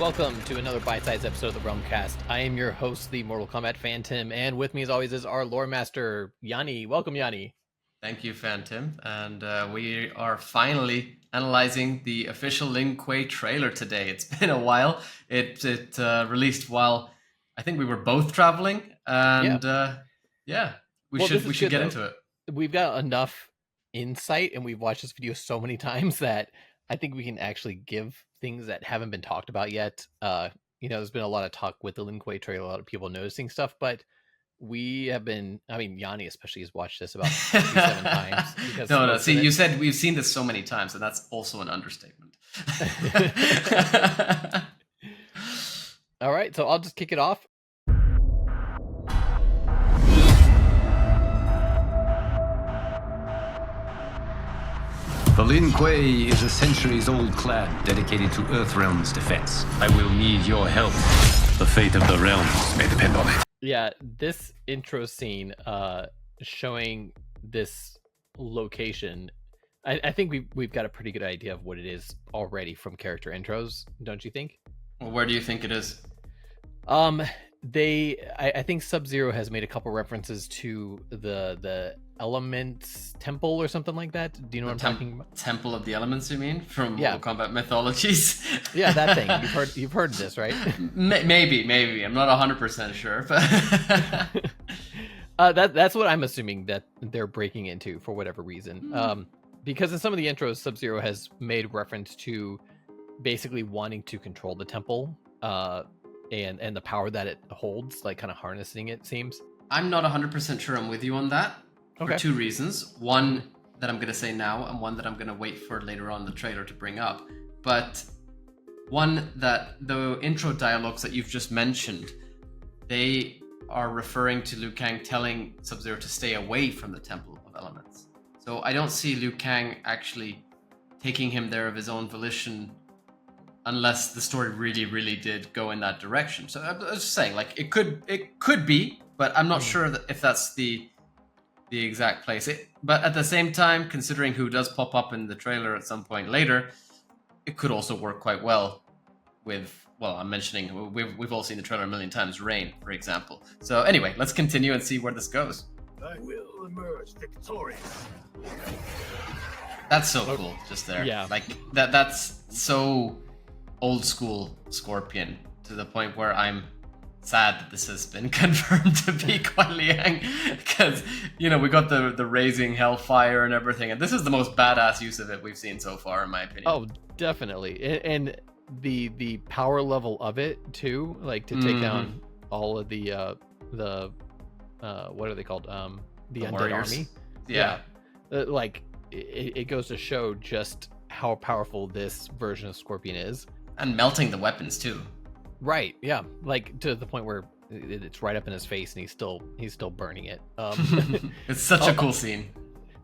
Welcome to another bite-sized episode of the Realmcast. I am your host, the Mortal Kombat Phantom, and with me as always is our lore master, Yanni. Welcome, Yanni. Thank you, Phantom. And we are finally analyzing the official Lin Kuei trailer today. It's been a while. It released while I think we were both traveling, and we should get into it. We've got enough insight, and we've watched this video so many times that I think we can actually give things that haven't been talked about yet. There's been a lot of talk with the Lin Kuei trailer, a lot of people noticing stuff, but we have been, Yanni especially has watched this about 57 times. No. See, you said we've seen this so many times, and that's also an understatement. All right, so I'll just kick it off. The Lin Kuei is a centuries-old clan dedicated to Earthrealm's defense. I will need your help. The fate of the realms may depend on it. Yeah, this intro scene showing this location, I think we've got a pretty good idea of what it is already from character intros, don't you think? Well, where do you think it is? I think Sub-Zero has made a couple references to the Elements Temple or something like that. Do you know what I'm talking about? Temple of the Elements, you mean? From Mortal Kombat mythologies? Yeah, that thing. You've heard this, right? Maybe. I'm not 100% sure, but that's what I'm assuming that they're breaking into for whatever reason. Because in some of the intros, Sub-Zero has made reference to basically wanting to control the temple, and the power that it holds, like kind of harnessing it seems. I'm not 100% sure I'm with you on that. For two reasons. One that I'm going to say now, and one that I'm going to wait for later on in the trailer to bring up. But one, that the intro dialogues that you've just mentioned, they are referring to Liu Kang telling Sub-Zero to stay away from the Temple of Elements. So I don't see Liu Kang actually taking him there of his own volition, unless the story really did go in that direction. So I was just saying, like, it could be, but I'm not sure if that's the exact place. But at the same time, considering who does pop up in the trailer at some point later, it could also work quite well with, well, I'm mentioning, we've all seen the trailer a million times, Rain, for example. So anyway, let's continue and see where this goes. I will emerge victorious. That's so cool, just there. Yeah. Like, that's so old school Scorpion, to the point where I'm sad that this has been confirmed to be Kuai Liang, because we got the raising hellfire and everything, and this is the most badass use of it we've seen so far, in my opinion. Oh, definitely. And the power level of it too, like to take down all of the what are they called, the undead warriors. army. Like it goes to show just how powerful this version of Scorpion is, and melting the weapons too. Right, yeah, like to the point where it's right up in his face and he's still burning it. It's such a cool scene.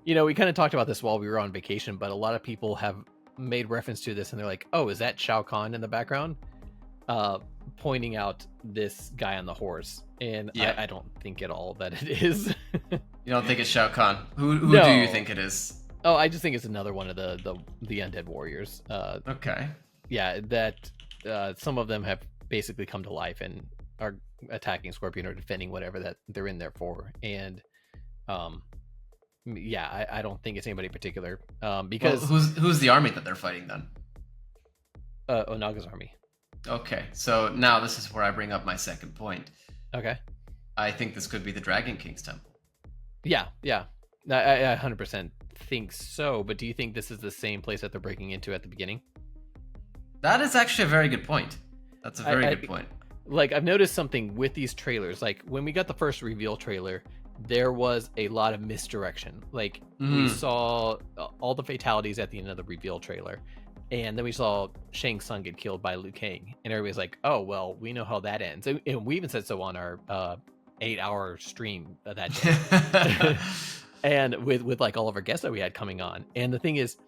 We kind of talked about this while we were on vacation, but a lot of people have made reference to this and they're like, oh, is that Shao Kahn in the background? Pointing out this guy on the horse. And I don't think at all that it is. You don't think it's Shao Kahn? Who No. do you think it is? Oh, I just think it's another one of the undead warriors. Okay. Yeah, that some of them have basically come to life and are attacking Scorpion or defending whatever that they're in there for. And I don't think it's anybody particular, because who's the army that they're fighting then? Onaga's army. Okay, so now this is where I bring up my second point. Okay. I think this could be the Dragon King's temple. Yeah, I 100% think so, but do you think this is the same place that they're breaking into at the beginning? That is actually a very good point. That's a very good point. Like, I've noticed something with these trailers. Like, when we got the first reveal trailer, there was a lot of misdirection. Like, we saw all the fatalities at the end of the reveal trailer, and then we saw Shang Tsung get killed by Liu Kang, and everybody's like, oh, well, we know how that ends. And we even said so on our 8-hour stream that day. And with like all of our guests that we had coming on. And the thing is,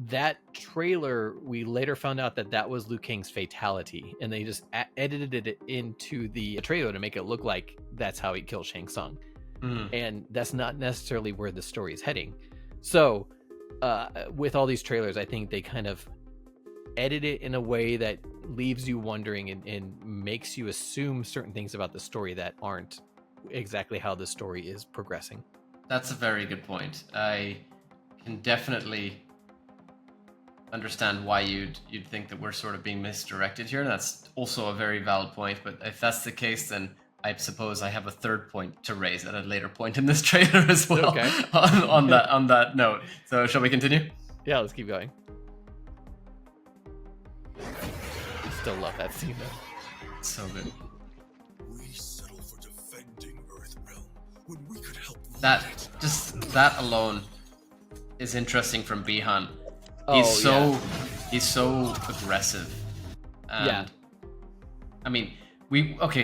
that trailer, we later found out that was Liu Kang's fatality, and they just edited it into the trailer to make it look like that's how he killed Shang Tsung. And that's not necessarily where the story is heading. So with all these trailers, I think they kind of edit it in a way that leaves you wondering and makes you assume certain things about the story that aren't exactly how the story is progressing. That's a very good point. I can definitely understand why you'd think that we're sort of being misdirected here. That's also a very valid point. But if that's the case, then I suppose I have a third point to raise at a later point in this trailer as well. Okay. on that note. So shall we continue? Yeah, let's keep going. I still love that scene though. So good. We settle for defending Earthrealm when we could help. That alone is interesting from Bihan. He's so aggressive. And, yeah. I mean,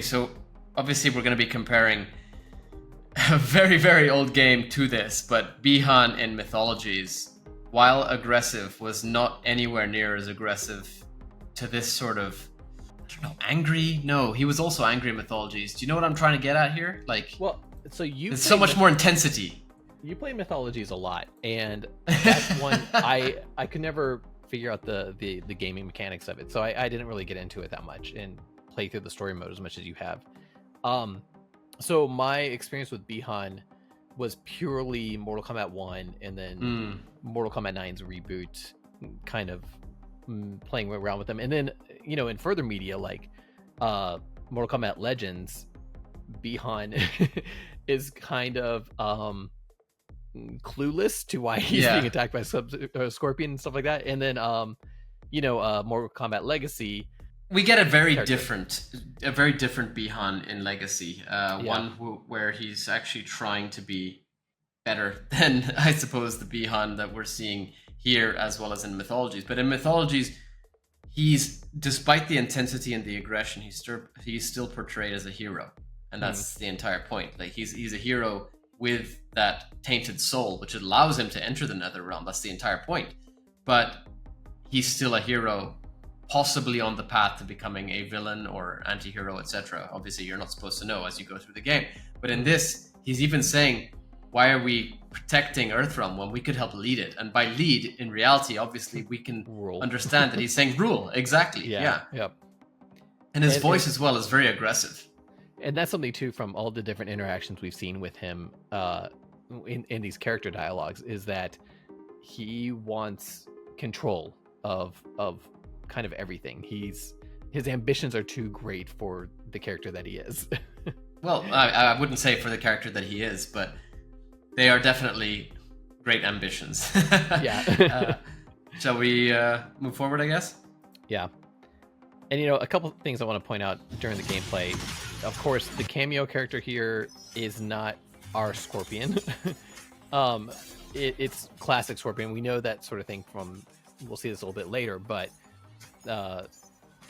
so obviously we're going to be comparing a very, very old game to this, but Bihan in Mythologies, while aggressive, was not anywhere near as aggressive to this sort of, I don't know, angry? No, he was also angry in Mythologies. Do you know what I'm trying to get at here? Like, well, so there's so much more intensity. You play Mythologies a lot, and that's one I could never figure out the gaming mechanics of it, so I didn't really get into it that much and play through the story mode as much as you have. So my experience with Bihan was purely Mortal Kombat 1 and then Mortal Kombat 9's reboot, kind of playing around with them. And then, in further media like Mortal Kombat Legends, Bihan is kind of clueless to why he's being attacked by Scorpion and stuff like that. And then Mortal Kombat Legacy, we get a very different Bihan in Legacy. One where he's actually trying to be better than, I suppose, the Bihan that we're seeing here, as well as in Mythologies. But in Mythologies, he's, despite the intensity and the aggression, he's still portrayed as a hero, and that's the entire point. Like, he's a hero with that tainted soul, which allows him to enter the Netherrealm. That's the entire point. But he's still a hero, possibly on the path to becoming a villain or anti-hero, etc. Obviously, you're not supposed to know as you go through the game. But in this, he's even saying, why are we protecting Earthrealm when we could help lead it? And by lead, in reality, obviously, we can understand that he's saying rule. Exactly. Yeah. Yep. And his voice as well is very aggressive. And that's something too from all the different interactions we've seen with him in these character dialogues, is that he wants control of kind of everything. His ambitions are too great for the character that he is. Well, I wouldn't say for the character that he is, but they are definitely great ambitions. Yeah. Shall we move forward, I guess? Yeah. And a couple of things I want to point out during the gameplay. Of course, the Cameo character here is not our Scorpion. It's classic Scorpion. We know that sort of thing we'll see this a little bit later, but the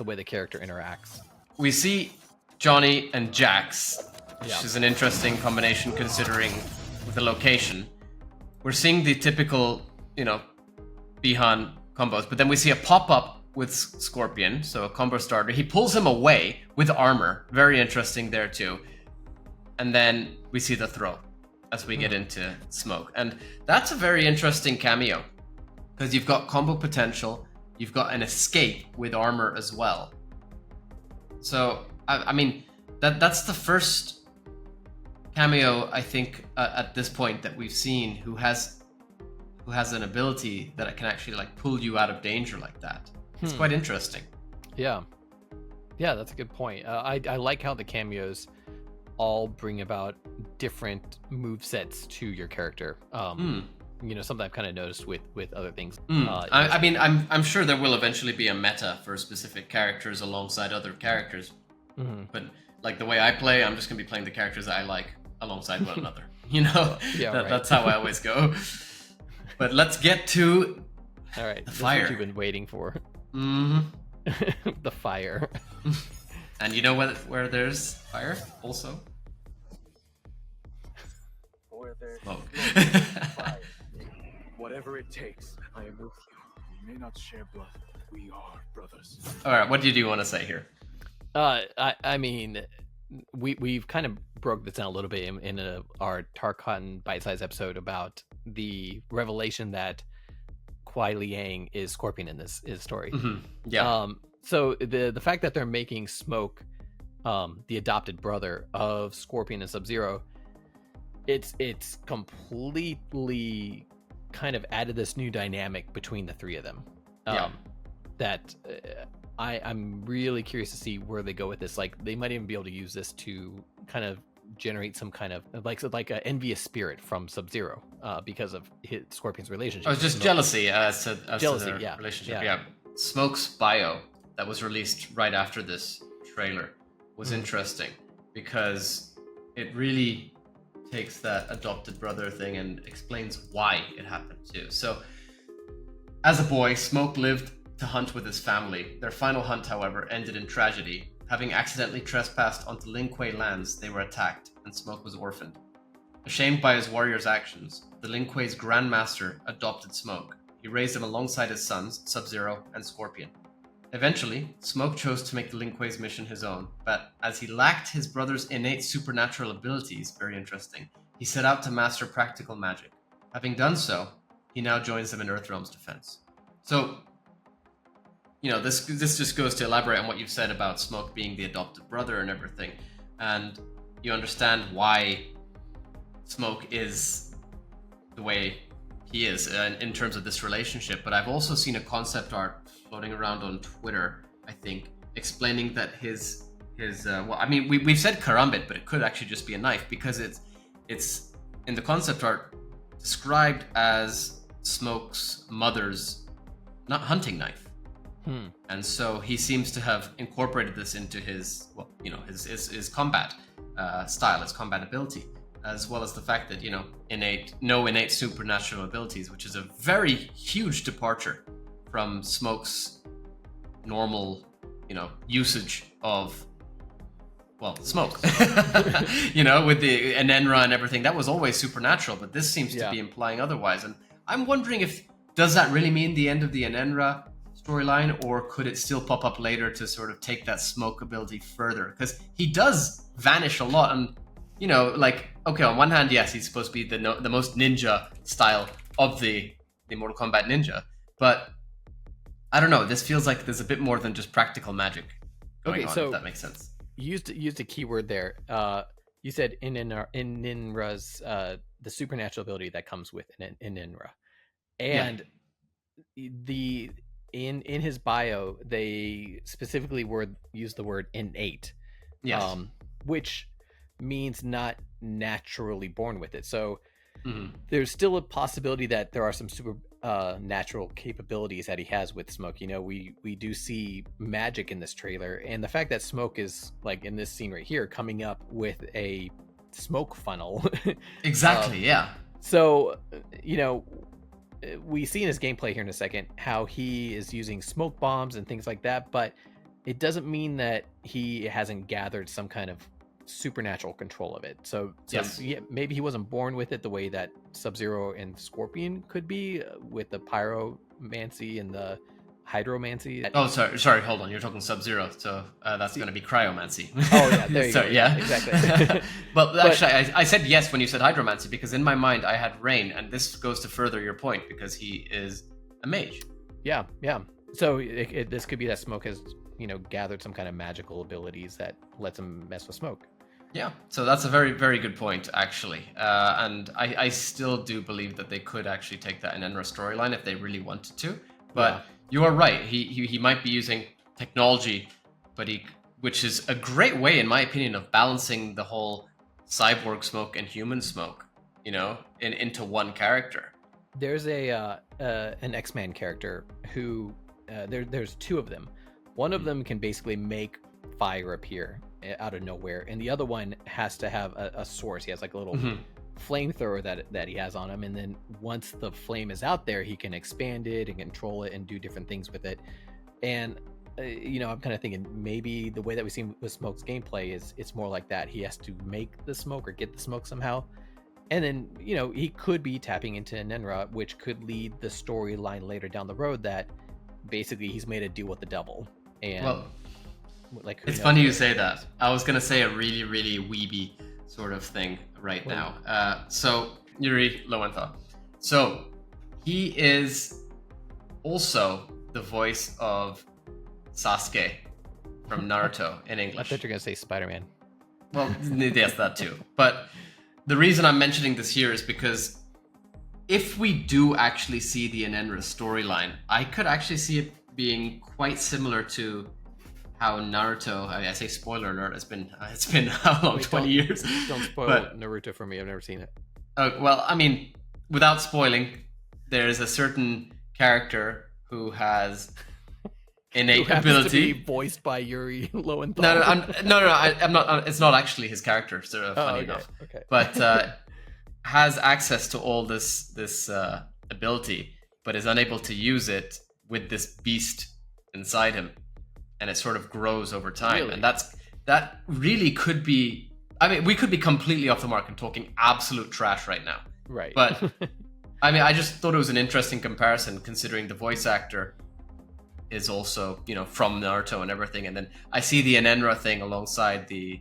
way the character interacts. We see Johnny and Jax, which is an interesting combination considering with the location. We're seeing the typical, Bihan combos, but then we see a pop-up with Scorpion, so a combo starter. He pulls him away with armor. Very interesting there too. And then we see the throw as we get into smoke. And that's a very interesting cameo, because you've got combo potential, you've got an escape with armor as well. So, I mean, that's the first cameo, I think, at this point that we've seen who has an ability that can actually pull you out of danger like that. It's quite interesting. Yeah, that's a good point. I like how the cameos all bring about different move sets to your character. Something I've kind of noticed with other things. I mean, I'm sure there will eventually be a meta for specific characters alongside other characters. But the way I play, I'm just gonna be playing the characters that I like alongside one another. That's how I always go. But let's get to the fire. What you've been waiting for. The fire. And you know where there's fire also? Where there's smoke. fire. Whatever it takes, I am with you. We may not share blood. We are brothers. All right, what do you want to say here? I mean, we've kind of broke this down a little bit in our Tarkon bite-sized episode about the revelation that Kuei Liang is Scorpion in this story. Yeah. So the fact that they're making Smoke the adopted brother of Scorpion and Sub-Zero, it's completely kind of added this new dynamic between the three of them. That I'm really curious to see where they go with this. Like, they might even be able to use this to kind of generate some kind of like an envious spirit from Sub-Zero because of Scorpion's relationship. Oh, it's just jealousy as to their yeah. relationship. Yeah. Smoke's bio that was released right after this trailer was interesting because it really takes that adopted brother thing and explains why it happened too. So, as a boy, Smoke lived to hunt with his family. Their final hunt, however, ended in tragedy. Having accidentally trespassed onto Lin Kuei lands, they were attacked, and Smoke was orphaned. Ashamed by his warrior's actions, the Lin Kuei's Grandmaster adopted Smoke. He raised him alongside his sons, Sub-Zero and Scorpion. Eventually, Smoke chose to make the Lin Kuei's mission his own, but as he lacked his brother's innate supernatural abilities, very interesting, he set out to master practical magic. Having done so, he now joins them in Earthrealm's defense. So, this just goes to elaborate on what you've said about Smoke being the adopted brother and everything, and you understand why Smoke is the way he is in terms of this relationship. But I've also seen a concept art floating around on Twitter, I think, explaining that his we've said karambit, but it could actually just be a knife, because it's in the concept art described as Smoke's mother's not hunting knife. And so he seems to have incorporated this into his combat style, his combat ability, as well as the fact that no innate supernatural abilities, which is a very huge departure from Smoke's normal usage of smoke. With the Enenra and everything, that was always supernatural, but this seems to be implying otherwise. And I'm wondering does that really mean the end of the Enenra storyline, or could it still pop up later to sort of take that Smoke ability further? Because he does vanish a lot, and okay, on one hand, yes, he's supposed to be the most ninja style of the Mortal Kombat ninja, but I don't know, this feels like there's a bit more than just practical magic going on, if that makes sense. You used a keyword there. You said in Ninra's the supernatural ability that comes with in Ninra, and in his bio they specifically use the word innate, which means not naturally born with it. So there's still a possibility that there are some super natural capabilities that he has with Smoke. We do see magic in this trailer, and the fact that Smoke is, like in this scene right here, coming up with a smoke funnel. Exactly. So we see in his gameplay here in a second how he is using smoke bombs and things like that, but it doesn't mean that he hasn't gathered some kind of supernatural control of it. So yeah, maybe he wasn't born with it the way that Sub-Zero and Scorpion could be, with the pyromancy and the hydromancy. Oh, sorry, hold on. You're talking Sub-Zero, so that's going to be cryomancy. Oh yeah, there you go. Yeah, exactly. but actually, I said yes when you said hydromancy, because in my mind I had Rain, and this goes to further your point because he is a mage. Yeah. So this could be that Smoke has gathered some kind of magical abilities that lets him mess with Smoke. Yeah, so that's a very, very good point, actually. And I still do believe that they could actually take that in Enra storyline if they really wanted to. But you are right. He might be using technology, which is a great way, in my opinion, of balancing the whole cyborg Smoke and human Smoke, into one character. There's an X-Man character who there's two of them. One of them can basically make fire appear out of nowhere, and the other one has to have a source. He has like a little flamethrower that he has on him, and then once the flame is out there, he can expand it and control it and do different things with it. And I'm kind of thinking maybe the way that we see with Smoke's gameplay is it's more like that. He has to make the smoke or get the smoke somehow, and then he could be tapping into Nenra, which could lead the storyline later down the road that basically he's made a deal with the devil. And it's funny you say that. I was gonna say a really, really weeby sort of thing right now. So Yuri Lowenthal. So he is also the voice of Sasuke from Naruto in I English. thought you were gonna say Spider-Man. Well, yes, that too. But the reason I'm mentioning this here is because if we do actually see the Enenra storyline, I could actually see it being quite similar to how Naruto. I say spoiler alert. It's been how long? 20 years. Don't spoil But, Naruto for me. I've never seen it. well, I mean, without spoiling, there is a certain character who has innate Who happens ability. to be voiced by Yuri Lowenthal. No, I'm not. It's not actually his character. So funny enough. Okay. But has access to all this ability, but is unable to use it with this beast inside him, and it sort of grows over time. Really? And that really could be. I mean, we could be completely off the mark and talking absolute trash right now. Right. But I mean, I just thought it was an interesting comparison, considering the voice actor is also, you know, from Naruto and everything, and then I see the Enenra thing alongside the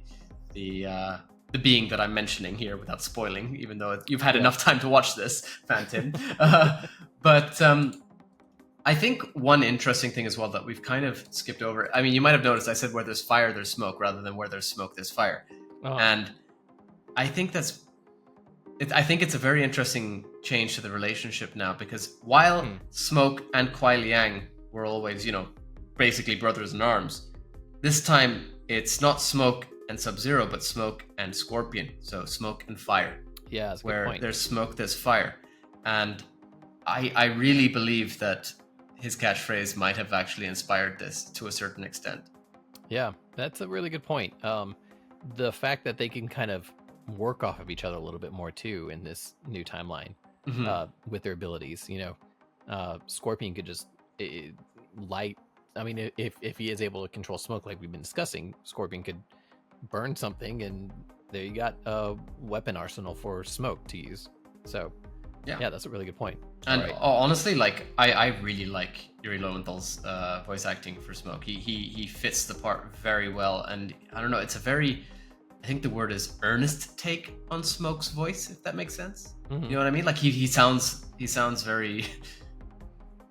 being that I'm mentioning here without spoiling, even though you've had enough time to watch this, Phantom. But I think one interesting thing as well that we've kind of skipped over. I mean, you might have noticed I said where there's fire, there's smoke, rather than where there's smoke, there's fire. Oh. And I think I think it's a very interesting change to the relationship now, because while Smoke and Kuai Liang were always, you know, basically brothers in arms, this time it's not Smoke and Sub-Zero, but Smoke and Scorpion. So Smoke and Fire. Yeah, that's a good where point. there's smoke, there's fire. And I really believe that his catchphrase might have actually inspired this to a certain extent. Yeah, that's a really good point. The fact that they can kind of work off of each other a little bit more too in this new timeline with their abilities. You know, Scorpion could just light. I mean, if he is able to control smoke like we've been discussing, Scorpion could burn something, and there you got a weapon arsenal for Smoke to use. So yeah, that's a really good point. And Right. honestly, like I really like Yuri Lowenthal's voice acting for Smoke. He fits the part very well, and I don't know, it's a very, I think the word is earnest take on Smoke's voice, if that makes sense. Mhm. You know what I mean? Like he sounds very,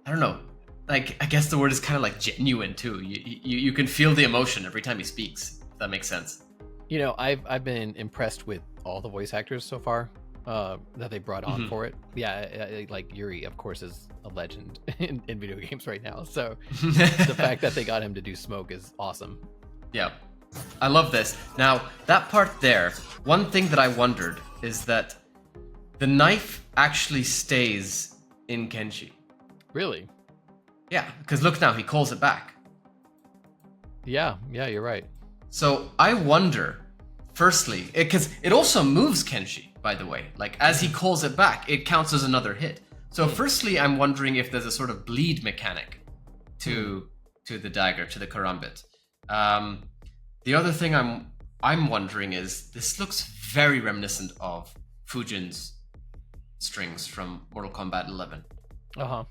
I don't know. Like, I guess the word is kind of like genuine too. You can feel the emotion every time he speaks. If that makes sense. You know, I've been impressed with all the voice actors so far that they brought on for it. Yeah, like Yuri, of course, is a legend in video games right now. So the fact that they got him to do Smoke is awesome. Yeah, I love this. Now, that part there, one thing that I wondered is that the knife actually stays in Kenshi. Really? Yeah, because look now, he calls it back. Yeah, you're right. So I wonder, firstly, because it also moves Kenshi, by the way. Like, as he calls it back, it counts as another hit. So firstly, I'm wondering if there's a sort of bleed mechanic to the dagger, to the karambit. The other thing I'm wondering is, this looks very reminiscent of Fujin's strings from Mortal Kombat 11. Uh-huh.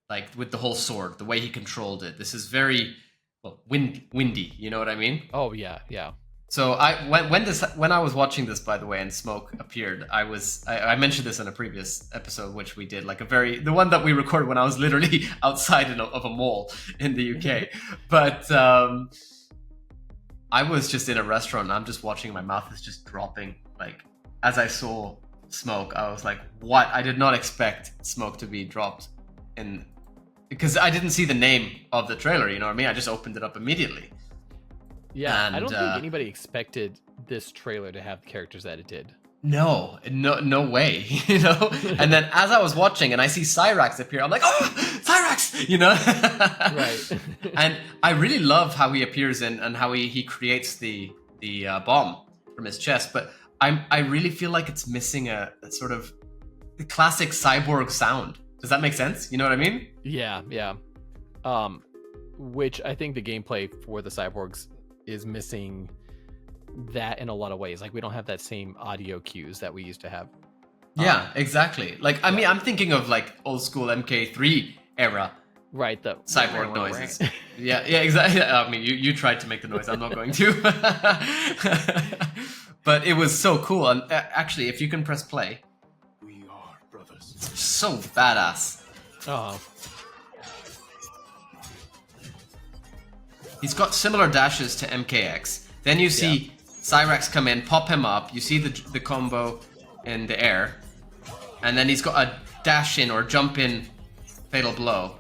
Like, with the whole sword, the way he controlled it. This is very windy, you know what I mean? Oh, yeah. So when I was watching this, by the way, and Smoke appeared, I mentioned this in a previous episode, which we did, like the one that we recorded when I was literally outside of a mall in the UK. But I was just in a restaurant, and I'm just watching, my mouth is just dropping. Like, as I saw Smoke, I was like, what? I did not expect Smoke to be dropped in, because I didn't see the name of the trailer, you know what I mean? I just opened it up immediately. Yeah, And, I don't think anybody expected this trailer to have the characters that it did. No way, you know? And then as I was watching and I see Cyrax appear, I'm like, oh, Cyrax, you know? Right. And I really love how he appears and how he creates the bomb from his chest, but I really feel like it's missing a sort of the classic cyborg sound. Does that make sense? You know what I mean? Yeah. Which I think the gameplay for the cyborgs is missing that in a lot of ways. Like, we don't have that same audio cues that we used to have. Yeah, exactly. Like, I mean, I'm thinking of like old school MK3 era. Right, the cyborg noises. Yeah, exactly. I mean, you tried to make the noise. I'm not going to. But it was so cool. And actually, if you can press play. We are brothers. So badass. Oh. He's got similar dashes to MKX. Then you see Cyrax come in, pop him up. You see the combo in the air. And then he's got a dash in or jump in fatal blow.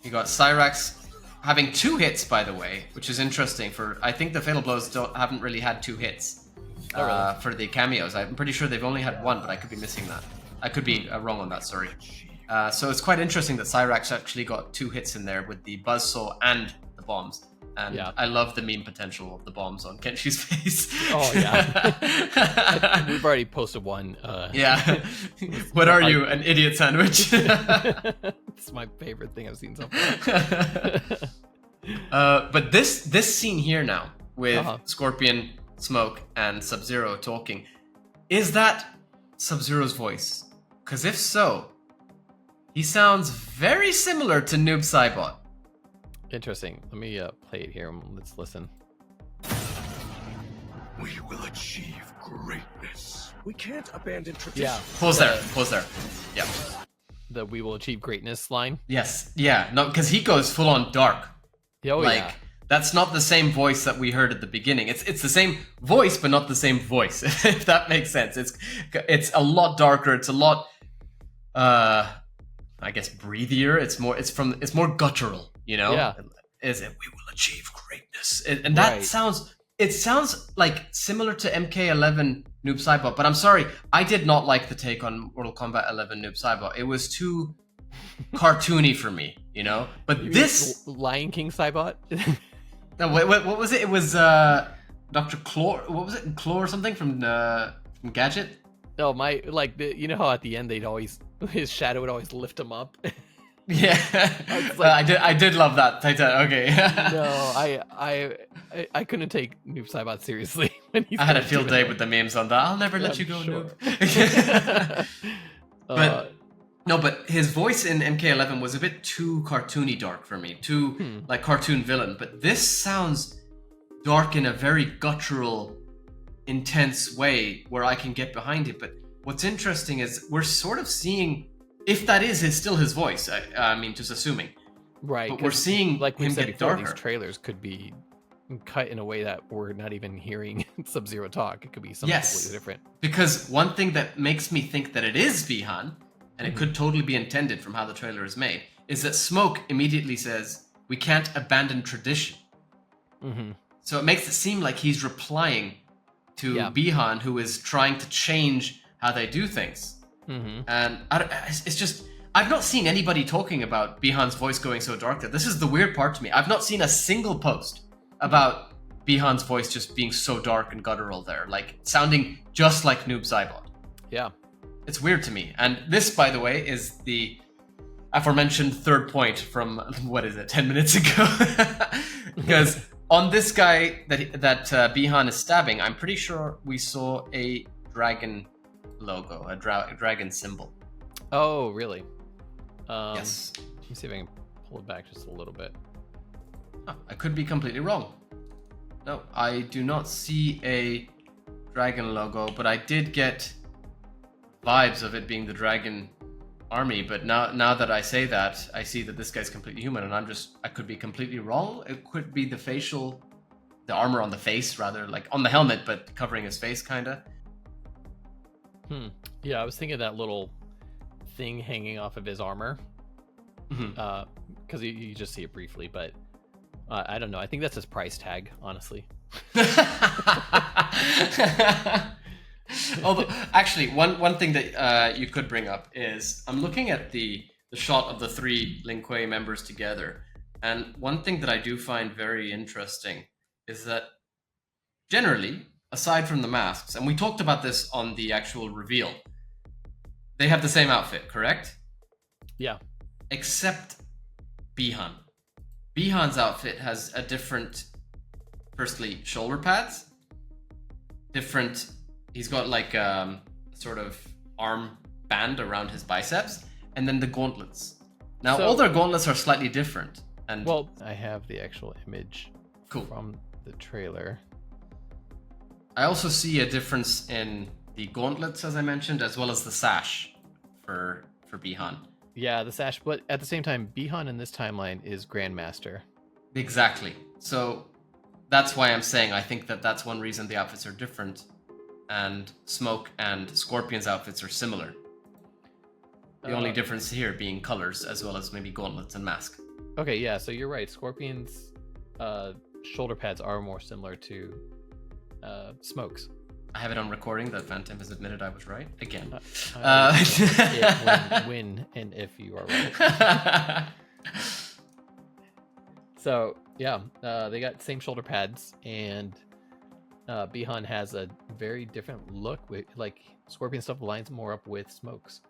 You got Cyrax having 2 hits, by the way, which is interesting. I think the fatal blows haven't really had 2 hits for the cameos. I'm pretty sure they've only had 1, but I could be missing that. I could be wrong on that, sorry. So it's quite interesting that Cyrax actually got 2 hits in there with the buzzsaw and the bombs. And I love the meme potential of the bombs on Kenshi's face. Oh, yeah. We've already posted one. Yeah. What are you, an idiot sandwich? It's my favorite thing I've seen so far. But this scene here now, with Scorpion, Smoke, and Sub-Zero talking, is that Sub-Zero's voice? Because if so, he sounds very similar to Noob Saibot. Interesting. Let me play it here. Let's listen. We will achieve greatness. We can't abandon tradition. Yeah. Pause there. Yeah. The "we will achieve greatness" line. Yes. Yeah. No, because he goes full on dark. Oh, like, that's not the same voice that we heard at the beginning. It's the same voice, but not the same voice. If that makes sense. It's a lot darker. It's a lot, I guess, breathier. It's more guttural. You know, is it? We will achieve greatness, and that sounds. It sounds like similar to MK11 Noob Saibot, but I'm sorry, I did not like the take on Mortal Kombat 11 Noob Saibot. It was too cartoony for me, you know. But you this Lion King Saibot. No, wait, what was it? It was Dr. Claw. What was it? Claw or something from Gadget? No, you know how at the end his shadow would always lift him up. Yeah, I did love that. Okay. No, I couldn't take Noob Saibot seriously when I had a field day with the memes on that. I'll never let you go, sure. Noob. But his voice in MK11 was a bit too cartoony dark for me, too like cartoon villain. But this sounds dark in a very guttural, intense way where I can get behind it. But what's interesting is we're sort of seeing. If that is still his voice, I mean, just assuming. Right. But we're seeing like him get darker. These trailers could be cut in a way that we're not even hearing Sub-Zero talk. It could be something completely different. Because one thing that makes me think that it is Bihan, and it could totally be intended from how the trailer is made, is that Smoke immediately says, "We can't abandon tradition." So it makes it seem like he's replying to Bihan, who is trying to change how they do things. And it's just, I've not seen anybody talking about Bihan's voice going so dark there. This is the weird part to me. I've not seen a single post about Bihan's voice just being so dark and guttural there, like sounding just like Noob Saibot. Yeah. It's weird to me. And this, by the way, is the aforementioned third point from, 10 minutes ago? Because on this guy that Bihan is stabbing, I'm pretty sure we saw a dragon logo, a dragon symbol. Oh, really? Yes. Let me see if I can pull it back just a little bit. Oh, I could be completely wrong. No, I do not see a dragon logo, but I did get vibes of it being the dragon army. But now that I say that, I see that this guy's completely human, and I could be completely wrong. It could be the armor on the face, rather, like on the helmet, but covering his face, kinda. Yeah, I was thinking that little thing hanging off of his armor, because you just see it briefly, but I don't know. I think that's his price tag, honestly. Although, actually, one thing that you could bring up is I'm looking at the shot of the 3 Lin Kuei members together, and one thing that I do find very interesting is that generally, aside from the masks, and we talked about this on the actual reveal, they have the same outfit, correct? Yeah. Except Bihan. Bihan's outfit has a different, firstly, shoulder pads. Different, he's got like sort of arm band around his biceps, and then the gauntlets. Now, all their gauntlets are slightly different. And well, I have the actual image from the trailer. I also see a difference in the gauntlets, as I mentioned, as well as the sash for Bihan. Yeah, the sash, but at the same time, Bihan in this timeline is Grandmaster. Exactly. So that's why I'm saying I think that that's one reason the outfits are different, and Smoke and Scorpion's outfits are similar. The only difference here being colors, as well as maybe gauntlets and mask. Okay, yeah, so you're right. Scorpion's shoulder pads are more similar to Smoke's. I have it on recording that Phantom has admitted I was right again. When and if you are right. So yeah, they got same shoulder pads, and Bihan has a very different look. With like Scorpion stuff lines more up with Smoke's.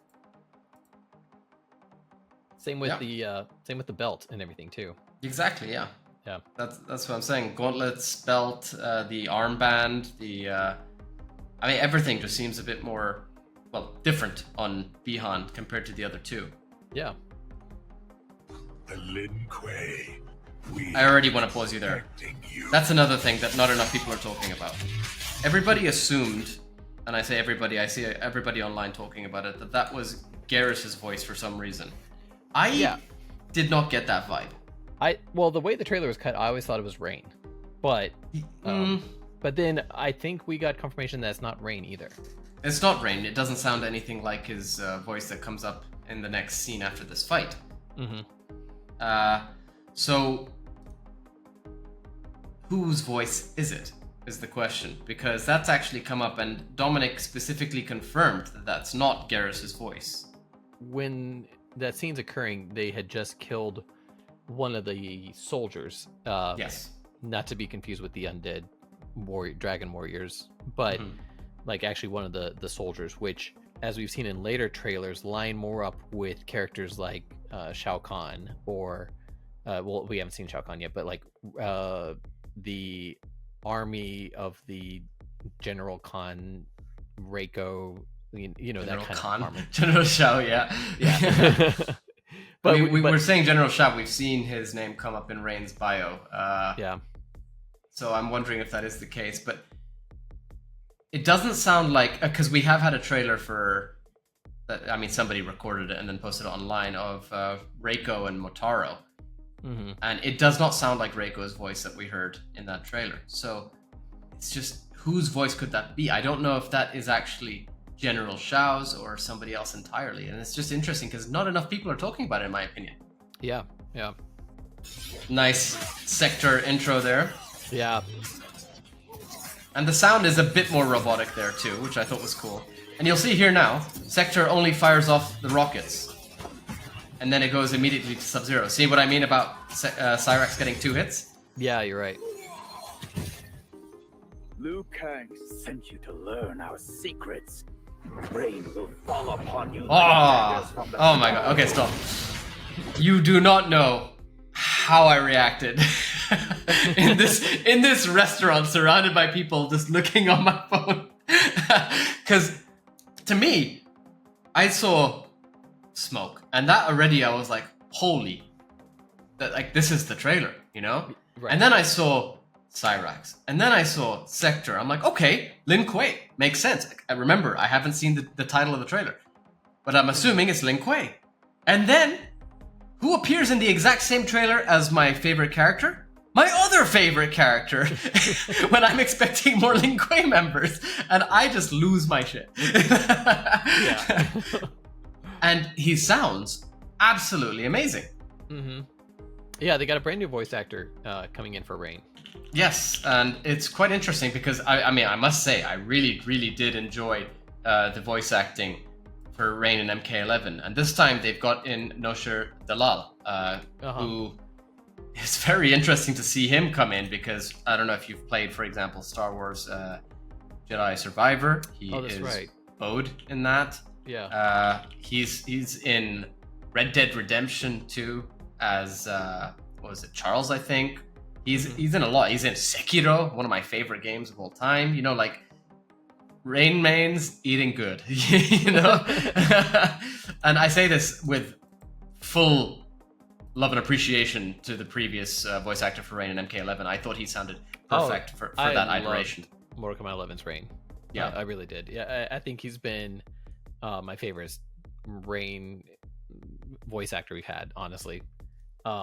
Same with the belt and everything too. Exactly, yeah. Yeah. That's what I'm saying. Gauntlets, belt, the armband, I mean, everything just seems a bit more, different on Bihan compared to the other two. Yeah. The Lin Kuei. I already want to pause you there. That's another thing that not enough people are talking about. Everybody assumed, and I say everybody, I see everybody online talking about it, that was Garrus's voice for some reason. I did not get that vibe. The way the trailer was cut, I always thought it was Rain, but then I think we got confirmation that it's not Rain either. It's not Rain. It doesn't sound anything like his voice that comes up in the next scene after this fight. So whose voice is it? Is the question, because that's actually come up, and Dominic specifically confirmed that that's not Garrus's voice. When that scene's occurring, they had just killed one of the soldiers. Yes. Not to be confused with the undead dragon warriors, but like actually one of the soldiers, which, as we've seen in later trailers, line more up with characters like Shao Kahn, or we haven't seen Shao Kahn yet, but like the army of the General Khan, Reiko, you know, General that kind Khan. Of army. General Shao, yeah. But we're saying General Shao. We've seen his name come up in Rain's bio. So I'm wondering if that is the case, but it doesn't sound like, because we have had a trailer for that. I mean, somebody recorded it and then posted it online of Reiko and Motaro, and it does not sound like Reiko's voice that we heard in that trailer. So it's just, whose voice could that be? I don't know if that is actually General Shao's or somebody else entirely, and it's just interesting because not enough people are talking about it, in my opinion. Yeah. Nice sector intro there. Yeah. And the sound is a bit more robotic there too, which I thought was cool. And you'll see here now, Sector only fires off the rockets, and then it goes immediately to Sub-Zero. See what I mean about Cyrax getting 2 hits? Yeah, you're right. Liu Kang sent you to learn our secrets. Rain will fall upon you. Oh my god. Okay, stop. You do not know how I reacted in this restaurant surrounded by people just looking on my phone. Because to me, I saw Smoke, and that already I was like, holy, that, like, this is the trailer, you know? Right. And then I saw Cyrax, and then I saw Sector. I'm like, okay, Lin Kuei, makes sense. I remember, I haven't seen the title of the trailer, but I'm assuming it's Lin Kuei. And then, who appears in the exact same trailer as my favorite character? My other favorite character, when I'm expecting more Lin Kuei members, and I just lose my shit. Yeah. And he sounds absolutely amazing. Yeah, they got a brand new voice actor coming in for Rain. Yes, and it's quite interesting because I mean, I must say, I really, really did enjoy the voice acting for Rain and MK11, and this time they've got in Nosher Dalal, who is very interesting to see him come in, because I don't know if you've played, for example, Star Wars Jedi Survivor. He is right. Bode in that. Yeah. He's in Red Dead Redemption 2 as what was it, Charles, I think. He's in a lot. He's in Sekiro, one of my favorite games of all time. You know, like, Rain Main's eating good, you know? And I say this with full love and appreciation to the previous voice actor for Rain and MK11. I thought he sounded perfect for that iteration. Mortal Kombat 11's Rain. Yeah, I really did. Yeah, I think he's been my favorite Rain voice actor we've had, honestly.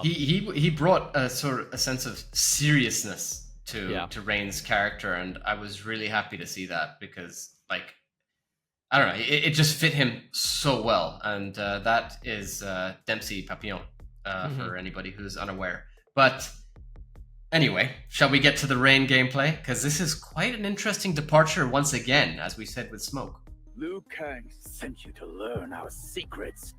He brought a sort of a sense of seriousness to Rain's character, and I was really happy to see that because, like, I don't know, it just fit him so well, and that is Dempsey Papillon for anybody who's unaware. But anyway, shall we get to the Rain gameplay? Because this is quite an interesting departure once again, as we said with Smoke. Liu Kang sent you to learn our secrets.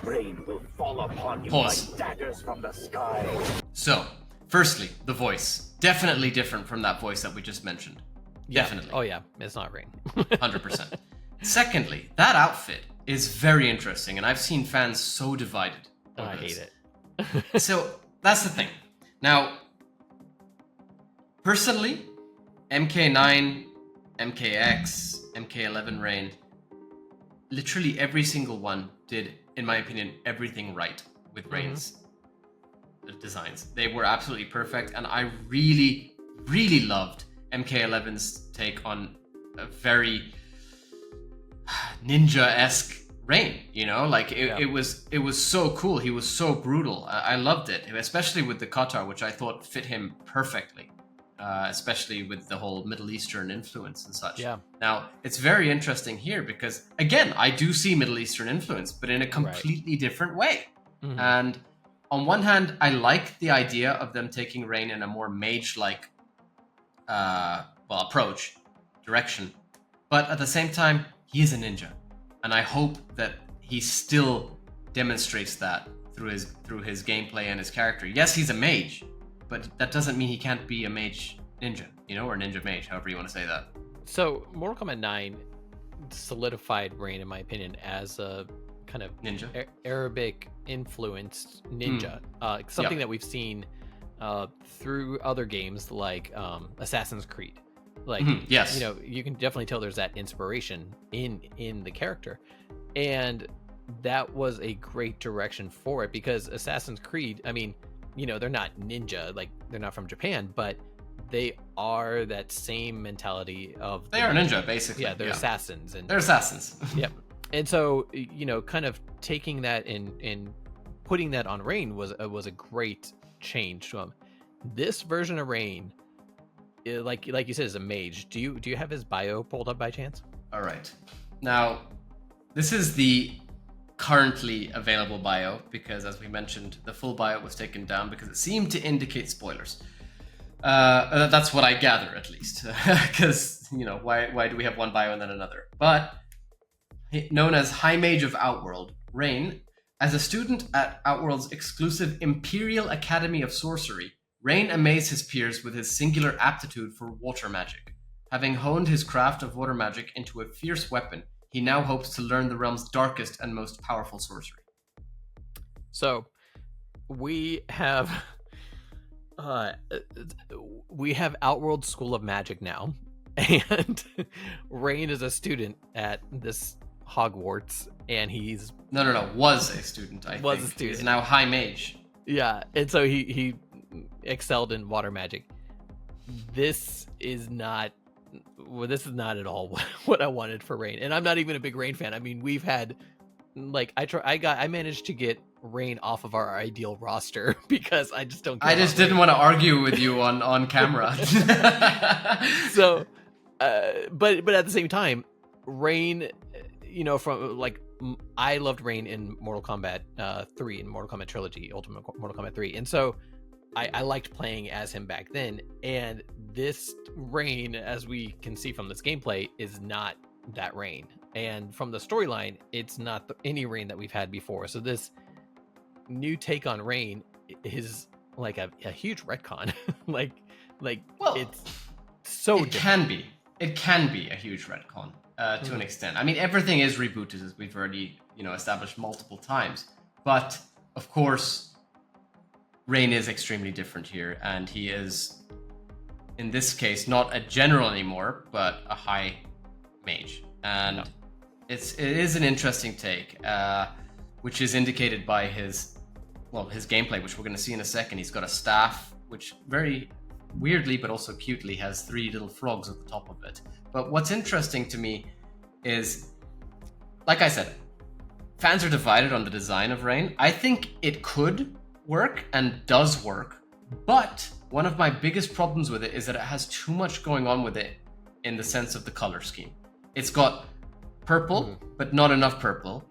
Rain will fall upon you Pause. like daggers from the sky. So, firstly, the voice. Definitely different from that voice that we just mentioned. Yeah. Definitely. Oh yeah, it's not Rain. 100%. Secondly, that outfit is very interesting, and I've seen fans so divided. I hate it. So, that's the thing. Now, personally, MK9, MKX, MK11 Rain, literally every single one did, in my opinion, everything right with Rain's designs. They were absolutely perfect, and I really, really loved MK11's take on a very ninja-esque Rain, you know? Like, it was so cool. He was so brutal. I loved it, especially with the Qatar, which I thought fit him perfectly. Especially with the whole Middle Eastern influence and such. Yeah. Now, it's very interesting here because, again, I do see Middle Eastern influence, but in a completely different way. And on one hand, I like the idea of them taking Rain in a more mage-like approach, direction. But at the same time, he is a ninja. And I hope that he still demonstrates that through his gameplay and his character. Yes, he's a mage, but that doesn't mean he can't be a mage ninja, you know, or ninja mage, however you want to say that. So, Mortal Kombat 9 solidified Rain, in my opinion, as a kind of ninja, Arabic-influenced ninja. Something that we've seen through other games like Assassin's Creed. Like, yes, you know, you can definitely tell there's that inspiration in the character, and that was a great direction for it because Assassin's Creed, I mean, you know, they're not ninja, like they're not from Japan, but they are that same mentality of they are ninja basically. Yeah, they're assassins, and they're assassins. Yep. And so, you know, kind of taking that and putting that on Rain was a great change to him. This version of Rain, like you said, is a mage. Do you have his bio pulled up by chance? All right. Now, this is the currently available bio because, as we mentioned, the full bio was taken down because it seemed to indicate spoilers. That's what I gather, at least, because, you know, why do we have one bio and then another? But known as High Mage of Outworld, Rain, as a student at Outworld's exclusive Imperial Academy of Sorcery, Rain amazed his peers with his singular aptitude for water magic. Having honed his craft of water magic into a fierce weapon, he now hopes to learn the realm's darkest and most powerful sorcery. So, we have Outworld School of Magic now, and Rain is a student at this Hogwarts, and he's was a student. I think he's now High Mage. Yeah, and so he excelled in water magic. This is not at all what I wanted for Rain, and I'm not even a big Rain fan. I mean, we've had I managed to get Rain off of our ideal roster because I just don't. I just didn't want to argue with you on camera. So, but at the same time, Rain, you know, from like I loved Rain in Mortal Kombat 3 and Mortal Kombat Trilogy, Ultimate Mortal Kombat 3, and so I liked playing as him back then. And this Rain, as we can see from this gameplay, is not that Rain. And from the storyline, it's not any Rain that we've had before. So this new take on Rain is like a huge retcon. like well, it's so it can be a huge retcon to an extent. I mean, everything is rebooted, as we've already, you know, established multiple times. But of course, Rain is extremely different here, and he is, in this case, not a general anymore, but a high mage. And it is an interesting take, which is indicated by his gameplay, which we're going to see in a second. He's got a staff, which very weirdly, but also cutely, has 3 little frogs at the top of it. But what's interesting to me is, like I said, fans are divided on the design of Rain. I think it could work and does work, but one of my biggest problems with it is that it has too much going on with it in the sense of the color scheme. It's got purple, but not enough purple.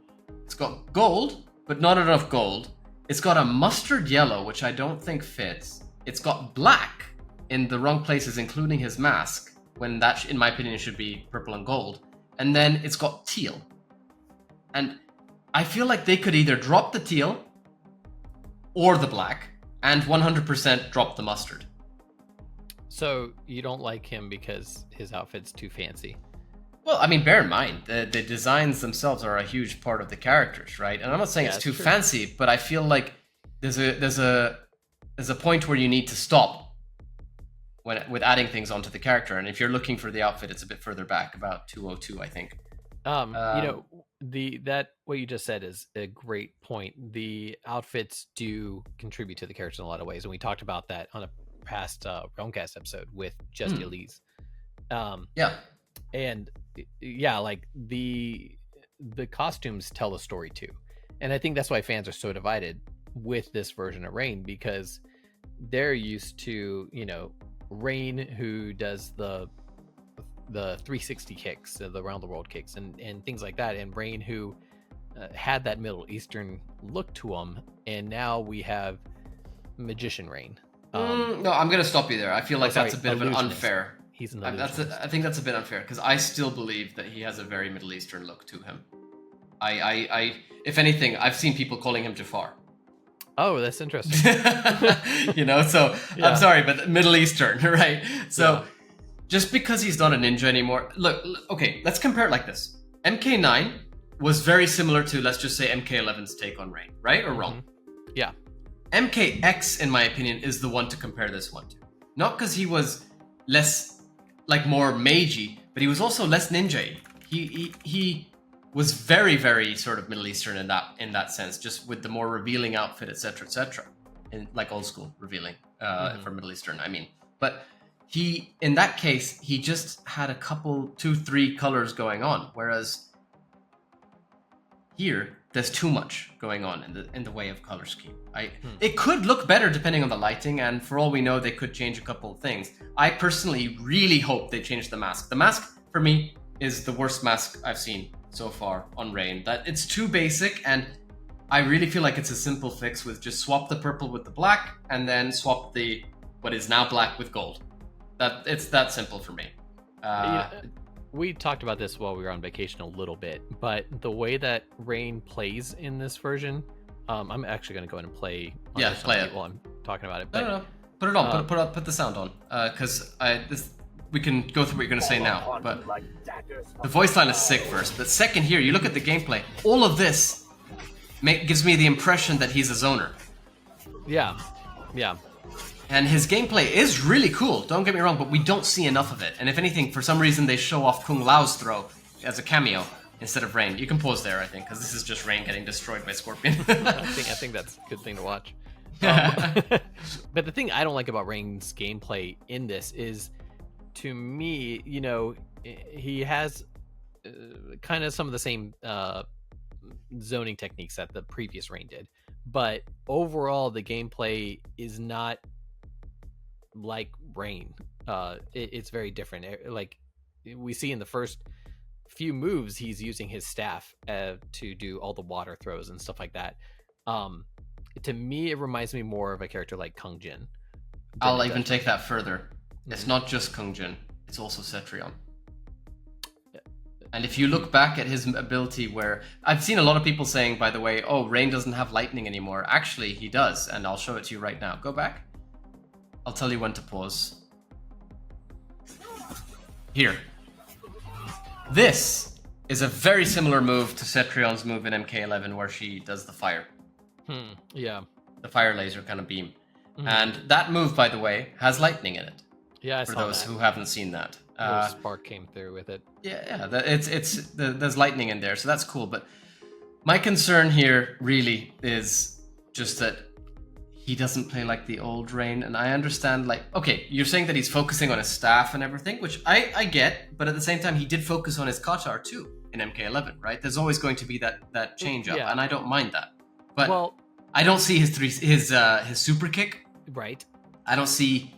It's got gold, but not enough gold. It's got a mustard yellow, which I don't think fits. It's got black in the wrong places, including his mask, when that, in my opinion, should be purple and gold. And then it's got teal. And I feel like they could either drop the teal or the black and 100% drop the mustard. So you don't like him because his outfit's too fancy? Well, I mean, bear in mind, the designs themselves are a huge part of the characters, right? And I'm not saying it's too fancy, but I feel like there's a point where you need to stop with adding things onto the character. And if you're looking for the outfit, it's a bit further back, about 202, I think. What you just said is a great point. The outfits do contribute to the characters in a lot of ways, and we talked about that on a past Realmcast episode with Just Elise. And yeah, like the costumes tell the story too, and I think that's why fans are so divided with this version of Rain, because they're used to, you know, Rain who does the 360 kicks, the around the world kicks, and things like that, and Rain who had that Middle Eastern look to him, and now we have Magician Rain. No, I'm gonna stop you there. I feel like that's a bit of an unfair. He's an I think that's a bit unfair, because I still believe that he has a very Middle Eastern look to him. I if anything, I've seen people calling him Jafar. Oh, that's interesting. You know, so yeah. I'm sorry, but Middle Eastern, right? So just because he's not a ninja anymore, look, okay, let's compare it like this. MK9 was very similar to, let's just say, MK11's take on Rain, right or wrong? Yeah. MKX, in my opinion, is the one to compare this one to. Not because he was less, like, more magey, but he was also less ninja-y. He was very, very sort of Middle Eastern in that sense, just with the more revealing outfit, etc., and like old school revealing for Middle Eastern, I mean. But he, in that case, he just had a couple, 2-3 colors going on, whereas here there's too much going on in the way of color scheme. It could look better depending on the lighting, and for all we know, they could change a couple of things. I personally really hope they change the mask. The mask for me is the worst mask I've seen so far on Rain. That it's too basic, and I really feel like it's a simple fix with just swap the purple with the black, and then swap the what is now black with gold. That it's that simple for me. We talked about this while we were on vacation a little bit, but the way that Rain plays in this version, I'm actually going to go in and play. Play it while I'm talking about it. But, no. Put it on. Put the sound on, because we can go through what you're going to say now. But the voice line is sick first. But second, here you look at the gameplay. All of this gives me the impression that he's a zoner. Yeah. And his gameplay is really cool, don't get me wrong, but we don't see enough of it. And if anything, for some reason, they show off Kung Lao's throw as a cameo instead of Rain. You can pause there, I think, because this is just Rain getting destroyed by Scorpion. I think that's a good thing to watch. But the thing I don't like about Rain's gameplay in this is, to me, you know, he has kind of some of the same zoning techniques that the previous Rain did. But overall, the gameplay is not like Rain. It's very different. Like we see in the first few moves, he's using his staff to do all the water throws and stuff like that. To me, it reminds me more of a character like Kung Jin. I'll even take that further. It's not just Kung Jin, it's also Cetrion. And if you look back at his ability, where I've seen a lot of people saying, by the way, oh, Rain doesn't have lightning anymore. Actually, he does, and I'll show it to you right now. Go back. I'll tell you when to pause. Here. This is a very similar move to Cetrion's move in MK11, where she does the fire. Yeah. The fire laser kind of beam. And that move, by the way, has lightning in it. Yeah, I for saw those that. who haven't seen that. A spark came through with it. Yeah, there's lightning in there, so that's cool. But my concern here really is just that he doesn't play like the old Rain, and I understand, like, okay, you're saying that he's focusing on his staff and everything, which I get, but at the same time, he did focus on his Qatar too in MK11, right? There's always going to be that change up, and I don't mind that. But I don't see his super kick. Right. I don't see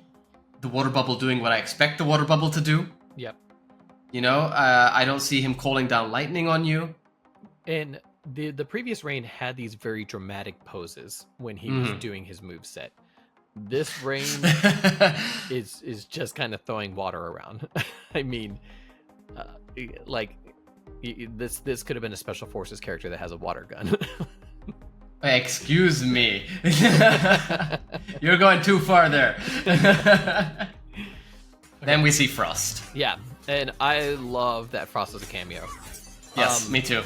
the water bubble doing what I expect the water bubble to do. Yep. You know, I don't see him calling down lightning on you. And the previous Rain had these very dramatic poses when he was doing his moveset. This Rain is just kind of throwing water around. I mean, like this could have been a Special Forces character that has a water gun. Excuse me. You're going too far there. Then we see Frost. Yeah, and I love that Frost is a cameo. Yes, me too.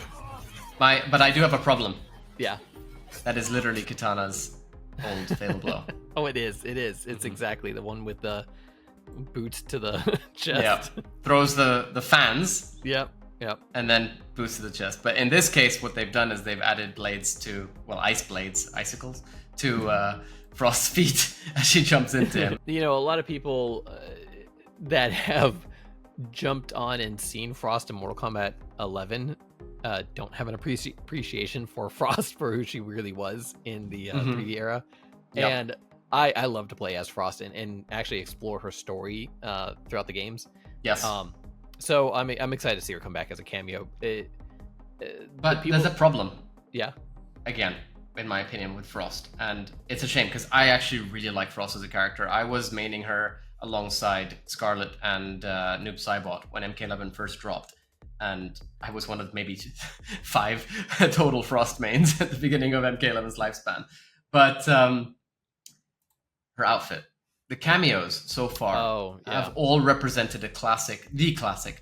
But I do have a problem. Yeah. That is literally Kitana's old fatal blow. Oh, it is. It's exactly the one with the boots to the chest. Yeah. Throws the fans. Yep. And then boots to the chest. But in this case, what they've done is they've added blades to, well, icicles, to Frost's feet as she jumps into him. You know, a lot of people that have jumped on and seen Frost in Mortal Kombat 11 don't have an appreciation for Frost for who she really was in the 3D era. Yep. And I love to play as Frost and actually explore her story throughout the games. Yes. So I'm excited to see her come back as a cameo. But there's a problem. Yeah. Again, in my opinion, with Frost. And it's a shame because I actually really like Frost as a character. I was maining her alongside Scarlet and Noob Saibot when MK11 first dropped. And I was one of maybe 5 total Frost mains at the beginning of MK11's lifespan. But her outfit, the cameos so far have all represented the classic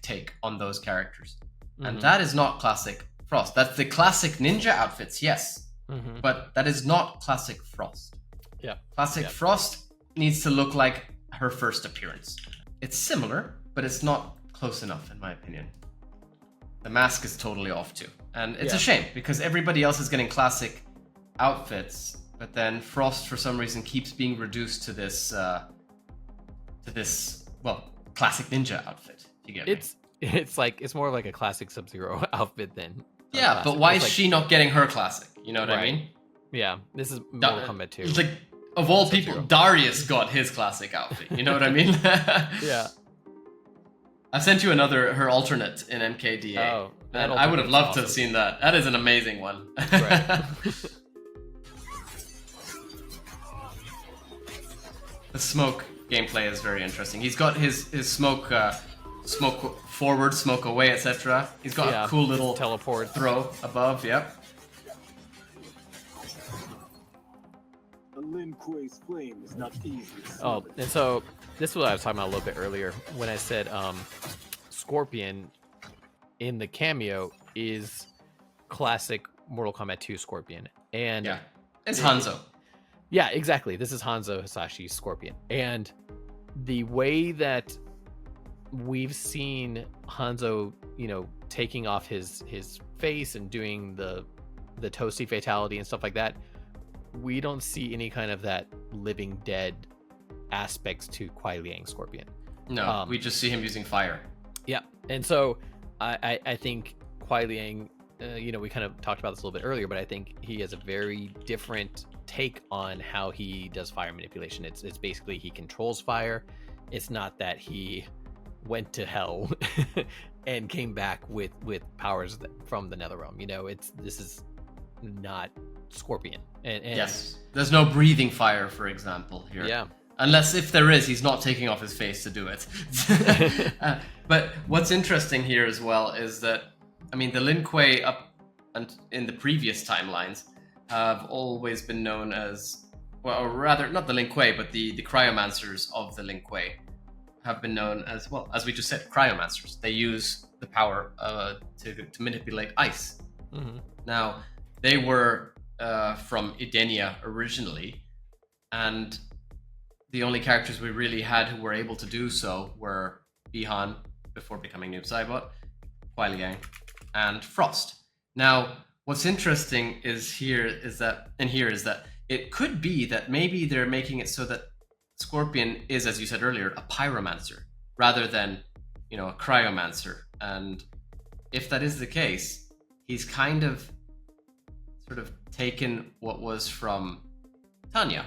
take on those characters. And that is not classic Frost. That's the classic ninja outfits, yes. But that is not classic Frost. Yeah. Classic Frost needs to look like her first appearance. It's similar, but it's not close enough in my opinion. The mask is totally off too. And it's a shame because everybody else is getting classic outfits, but then Frost for some reason keeps being reduced to this classic ninja outfit. You get me? It's more like a classic Sub-Zero outfit than but why is she not getting her classic? You know what I mean? Yeah, this is Mortal Kombat 2. Like of all people, Darius got his classic outfit. You know what I mean? Yeah. I sent you her alternate in MKDA. Oh, and I would have loved to have seen that. That is an amazing one. Right. The smoke gameplay is very interesting. He's got his smoke forward, smoke away, etc. He's got a cool little teleport throw above. Yep. The Lin Kuei's flame is not easy. Oh, and so this is what I was talking about a little bit earlier when I said Scorpion in the cameo is classic Mortal Kombat 2 Scorpion. And it's Hanzo. Yeah, exactly. This is Hanzo Hasashi's Scorpion. And the way that we've seen Hanzo, taking off his face and doing the Toasty fatality and stuff like that, we don't see any kind of that living dead aspects to Kuai Liang Scorpion. No, we just see him using fire. Yeah, and so I think Kuai Liang, we kind of talked about this a little bit earlier, but I think he has a very different take on how he does fire manipulation. It's basically he controls fire. It's not that he went to hell and came back with powers from the Netherrealm. This is not Scorpion. And yes, there's no breathing fire, for example, here. Yeah. Unless if there is, he's not taking off his face to do it. But what's interesting here as well is that, the Lin Kuei up and in the previous timelines have always been known as, or rather, not the Lin Kuei, but the cryomancers of the Lin Kuei have been known as, well, as we just said, cryomancers. They use the power to manipulate ice. Now, they were from Edenia originally, and the only characters we really had who were able to do so were Bihan, before becoming Noob Saibot, Kuai Liang, and Frost. Now, what's interesting is that it could be that maybe they're making it so that Scorpion is, as you said earlier, a pyromancer rather than, a cryomancer. And if that is the case, he's kind of sort of taken what was from Tanya,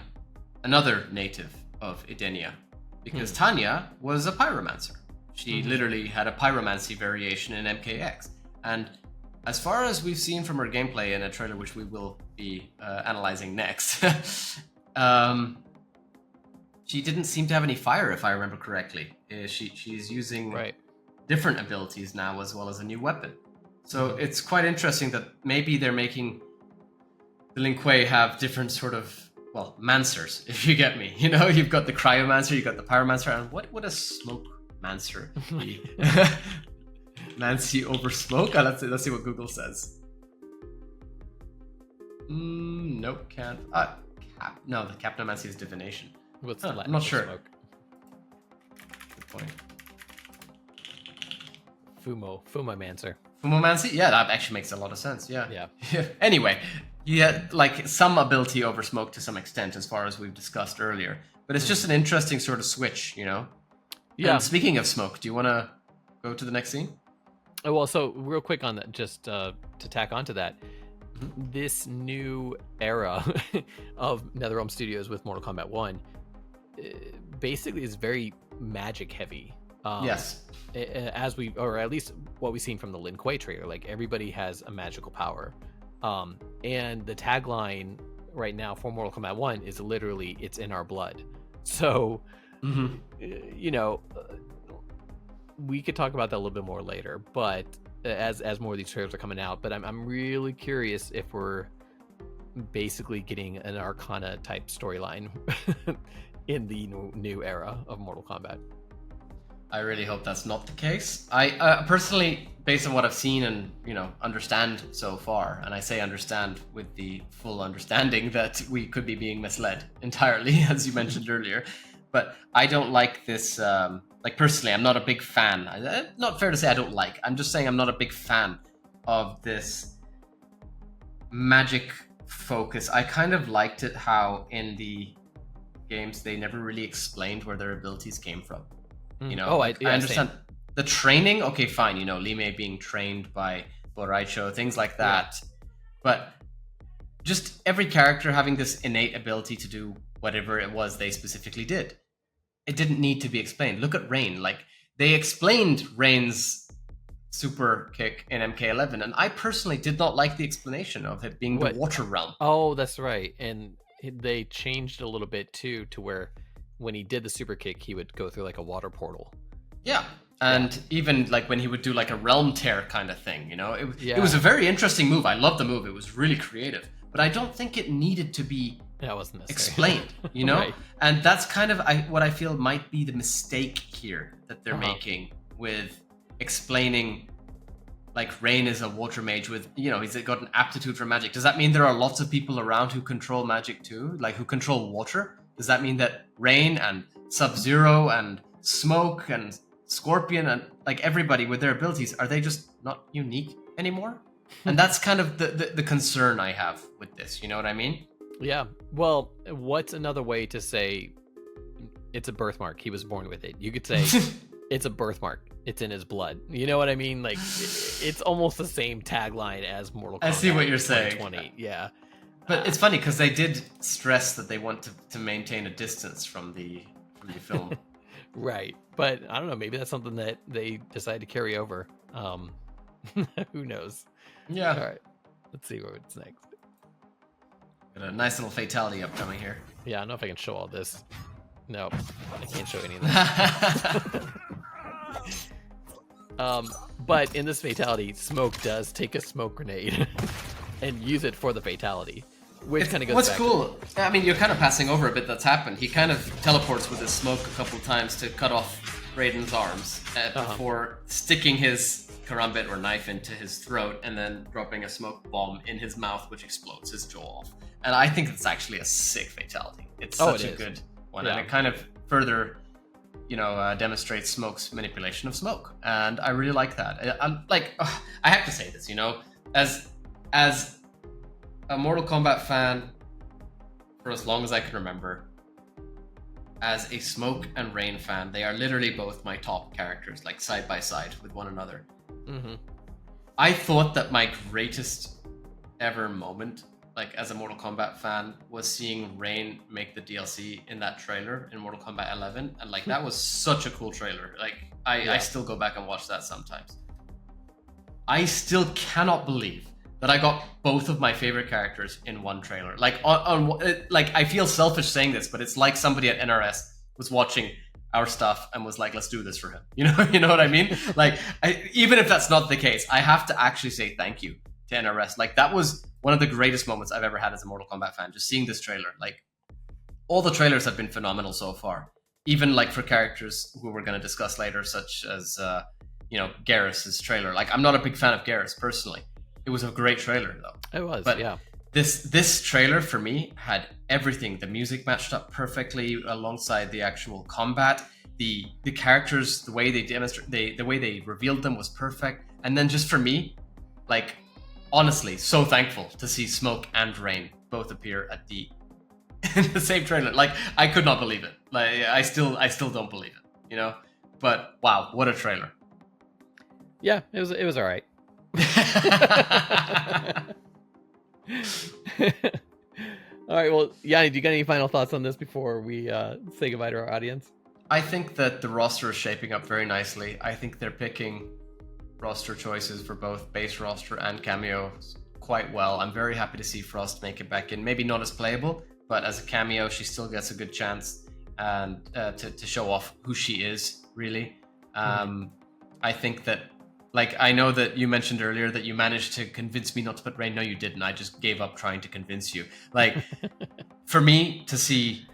another native of Edenia, because Tanya was a pyromancer. She literally had a pyromancy variation in MKX, and as far as we've seen from her gameplay in a trailer, which we will be analyzing next, she didn't seem to have any fire, if I remember correctly. She's using different abilities now, as well as a new weapon. So it's quite interesting that maybe they're making the Lin Kuei have different sort of, well, mancers, if you get me. You know, you've got the cryomancer, you've got the pyromancer, and what would a smoke mancer be? Mancy over smoke? Let's see what Google says. Nope, can't. No, the capnomancy is divination. What's I'm not sure. Smoke? Good point. Fumomancer. Fumomancy? Yeah, that actually makes a lot of sense. Yeah. Yeah. Anyway, yeah, like some ability over smoke to some extent, as far as we've discussed earlier. But it's just an interesting sort of switch, you know? Yeah. And speaking of smoke, do you want to go to the next scene? Oh, well, so real quick on that, just to tack onto that, this new era of NetherRealm Studios with Mortal Kombat 1 basically is very magic heavy. Yes. As or at least what we've seen from the Lin Kuei trailer, like everybody has a magical power. And the tagline right now for Mortal Kombat 1 is literally, it's in our blood. So, you know, we could talk about that a little bit more later, but as more of these trailers are coming out, but I'm really curious if we're basically getting an Arcana type storyline in the new era of Mortal Kombat. I really hope that's not the case. I personally, based on what I've seen and, you know, understand so far, and I say understand with the full understanding that we could be being misled entirely, as you mentioned earlier, but I don't like this, like personally, I'm not a big fan. Not fair to say I don't like. I'm just saying I'm not a big fan of this magic focus. I kind of liked it how in the games they never really explained where their abilities came from. You know, I understand the training. Okay, fine. You know, Li Mei being trained by Boraicho, things like that. Yeah. But just every character having this innate ability to do whatever it was they specifically did. It didn't need to be explained. Look at Rain. Like, they explained Rain's super kick in MK11, and I personally did not like the explanation of it being the water realm. Oh, that's right. And they changed a little bit too, to where when he did the super kick, he would go through like a water portal. Yeah. And even like when he would do like a realm tear kind of thing, you know, it was a very interesting move. I loved the move. It was really creative, but I don't think it needed to be explained, you know? Right. And that's kind of what I feel might be the mistake here that they're making with explaining, like, Rain is a water mage with, you know, he's got an aptitude for magic. Does that mean there are lots of people around who control magic too? Like, who control water? Does that mean that Rain and Sub-Zero and Smoke and Scorpion and, like, everybody with their abilities, are they just not unique anymore? And that's kind of the concern I have with this, you know what I mean? Yeah. Well, what's another way to say it's a birthmark? He was born with it. You could say it's a birthmark. It's in his blood. You know what I mean? Like, it's almost the same tagline as Mortal Kombat. I see what you're saying. Yeah. But it's funny because they did stress that they want to maintain a distance from the film. Right. But I don't know. Maybe that's something that they decided to carry over. Who knows? Yeah. All right. Let's see what's next. Got a nice little fatality upcoming here. Yeah, I don't know if I can show all this. No, I can't show any of that. But in this fatality, Smoke does take a smoke grenade and use it for the fatality. Which kind of goes What's back cool, I mean, you're kind of passing over a bit that's happened. He kind of teleports with his smoke a couple times to cut off Raiden's arms before sticking his karambit or knife into his throat and then dropping a smoke bomb in his mouth, which explodes his jaw off. And I think it's actually a sick fatality. It's such a good one, and it kind of further, you know, demonstrates Smoke's manipulation of smoke, and I really like that. I have to say this, you know, as a Mortal Kombat fan for as long as I can remember, as a Smoke and Rain fan, they are literally both my top characters, like side by side with one another. I thought that my greatest ever moment, like as a Mortal Kombat fan, was seeing Rain make the DLC in that trailer in Mortal Kombat 11, and like that was such a cool trailer. Like I still go back and watch that sometimes. I still cannot believe that I got both of my favorite characters in one trailer. Like like I feel selfish saying this, but it's like somebody at NRS was watching our stuff and was like, let's do this for him. You know what I mean? Like, even if that's not the case, I have to actually say thank you to NRS. Like, that was one of the greatest moments I've ever had as a Mortal Kombat fan, just seeing this trailer. Like, all the trailers have been phenomenal so far. Even like for characters who we're going to discuss later, such as, Garrus's trailer. Like, I'm not a big fan of Garrus personally. It was a great trailer though. It was, but yeah. This trailer for me had everything. The music matched up perfectly alongside the actual combat. The characters, the way they demonstrate, the way they revealed them was perfect. And then just for me, like, honestly, so thankful to see Smoke and Rain both appear at the in the same trailer. Like, I could not believe it. Like, I still don't believe it. But wow, what a trailer! Yeah, it was all right. All right, well, Yanni, do you got any final thoughts on this before we say goodbye to our audience? I think that the roster is shaping up very nicely. I think they're picking roster choices for both base roster and cameo quite well. I'm very happy to see Frost make it back in. Maybe not as playable, but as a cameo, she still gets a good chance and to show off who she is, really. I think that, like, I know that you mentioned earlier that you managed to convince me not to put Rain. No, you didn't. I just gave up trying to convince you. Like, for me to see,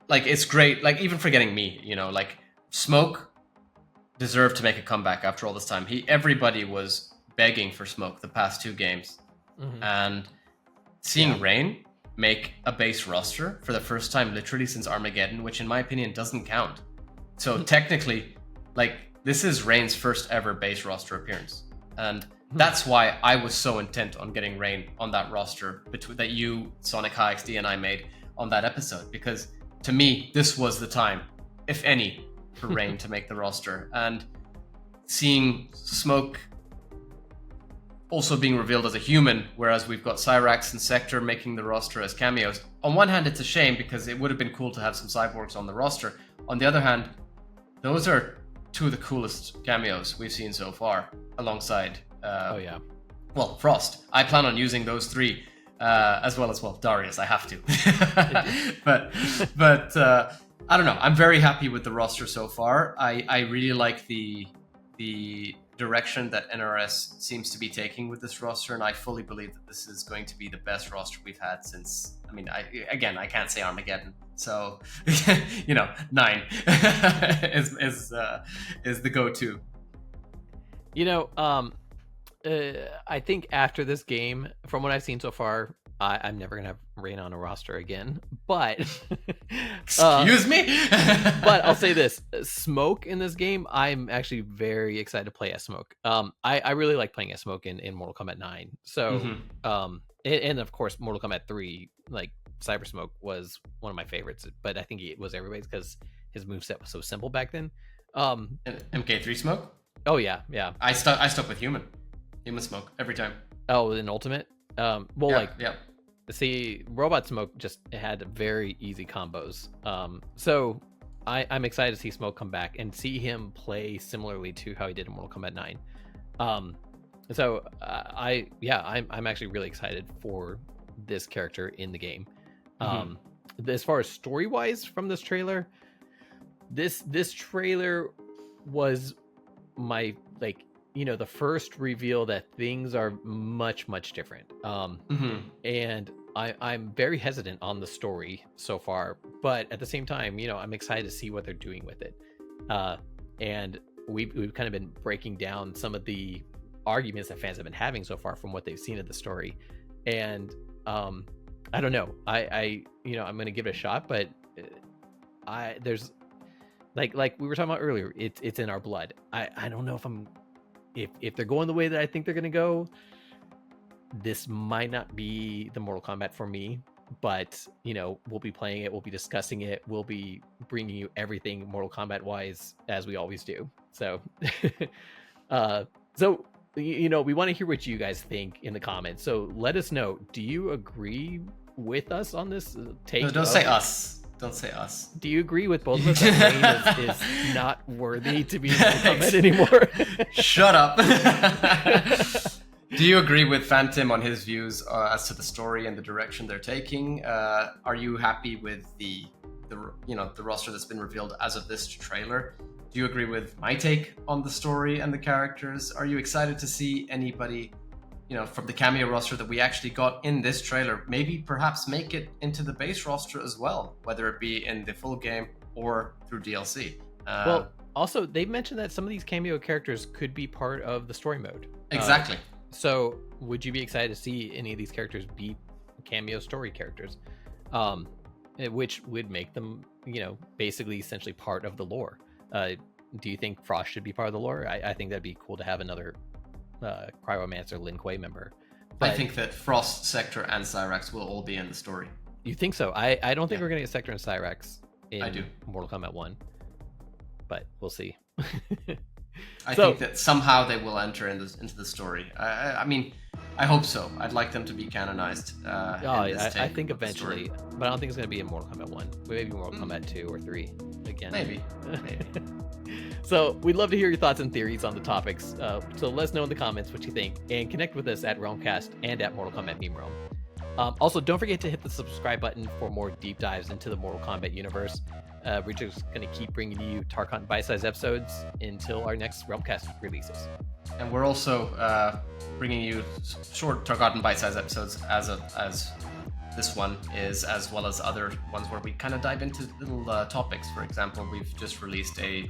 like, it's great. Like, even forgetting me, like, Smoke deserved to make a comeback after all this time. Everybody was begging for Smoke the past 2 games. And seeing Rain make a base roster for the first time literally since Armageddon, which in my opinion doesn't count. So technically, like, this is Rain's first ever base roster appearance. And that's why I was so intent on getting Rain on that roster that you, Sonic High XD, and I made on that episode. Because to me, this was the time, if any, for Rain to make the roster. And seeing Smoke also being revealed as a human, whereas we've got Cyrax and Sector making the roster as cameos. On one hand, it's a shame because it would have been cool to have some cyborgs on the roster. On the other hand, those are 2 of the coolest cameos we've seen so far, alongside Frost. I plan on using those 3 as well as Darius. I have to. but I don't know. I'm very happy with the roster so far. I really like the direction that NRS seems to be taking with this roster, and I fully believe that this is going to be the best roster we've had since. I mean, I can't say Armageddon, so 9 is the go-to. I think after this game, from what I've seen so far, I'm never gonna have Rain on a roster again. But excuse me. But I'll say this: Smoke in this game, I'm actually very excited to play as Smoke. I really like playing as Smoke in Mortal Kombat 9. So, and of course, Mortal Kombat 3, like Cyber Smoke was one of my favorites. But I think it was everybody's because his moveset was so simple back then. MK3 Smoke. Oh yeah. I stuck with Human Smoke every time. Oh, in Ultimate. See, Robot Smoke just had very easy combos. So I'm excited to see Smoke come back and see him play similarly to how he did in Mortal Kombat 9. I'm actually really excited for this character in the game. As far as story wise from this trailer, this trailer was my the first reveal that things are much different. And I'm very hesitant on the story so far, but at the same time, I'm excited to see what they're doing with it. And we've kind of been breaking down some of the arguments that fans have been having so far from what they've seen of the story. And I don't know. I'm gonna give it a shot, but there's like we were talking about earlier, it's in our blood. I don't know if they're going the way that I think they're going to go, this might not be the Mortal Kombat for me, but we'll be playing it, we'll be discussing it, we'll be bringing you everything Mortal Kombat wise as we always do. So we want to hear what you guys think in the comments. So let us know. Do you agree with us on this take? No, don't say us. Don't say us. Do you agree with both of us that Wayne is not worthy to be in Mortal Kombat anymore? Shut up. Do you agree with Phantom on his views as to the story and the direction they're taking? Are you happy with the roster that's been revealed as of this trailer? Do you agree with my take on the story and the characters? Are you excited to see anybody, from the Cameo roster that we actually got in this trailer, maybe perhaps make it into the base roster as well, whether it be in the full game or through DLC? Well, also, they mentioned that some of these Cameo characters could be part of the story mode. Exactly. So would you be excited to see any of these characters be Cameo story characters? Which would make them, basically essentially part of the lore. Do you think Frost should be part of the lore? I think that'd be cool to have another Cryomancer Lin Kuei member. But I think that Frost, Sector, and Cyrax will all be in the story. You think so? I don't think we're going to get Sector and Cyrax in Mortal Kombat 1. But we'll see. I think that somehow they will enter into the story. I mean, I hope so. I'd like them to be canonized. I think eventually, but I don't think it's going to be in Mortal Kombat 1. Maybe Mortal Kombat 2 or 3 again. Maybe. So we'd love to hear your thoughts and theories on the topics. So let us know in the comments what you think, and connect with us at Realmcast and at Mortal Kombat Meme Realm. Also, don't forget to hit the subscribe button for more deep dives into the Mortal Kombat universe. We're just going to keep bringing you Tarkon bite-sized episodes until our next Realmcast releases. And we're also bringing you short Tarkon bite-sized episodes as this one is, as well as other ones where we kind of dive into little topics. For example, we've just released an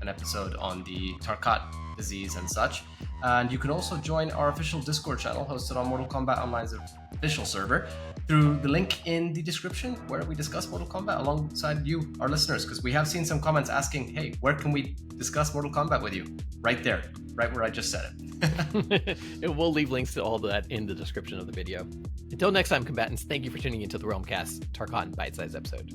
episode on the Tarkat disease and such. And you can also join our official Discord channel hosted on Mortal Kombat Online's official server through the link in the description, where we discuss Mortal Kombat alongside you, our listeners, because we have seen some comments asking, hey, where can we discuss Mortal Kombat with you? Right there, right where I just said it. And we'll leave links to all that in the description of the video. Until next time, combatants, thank you for tuning into the Realmcast Tarkon bite-sized episode.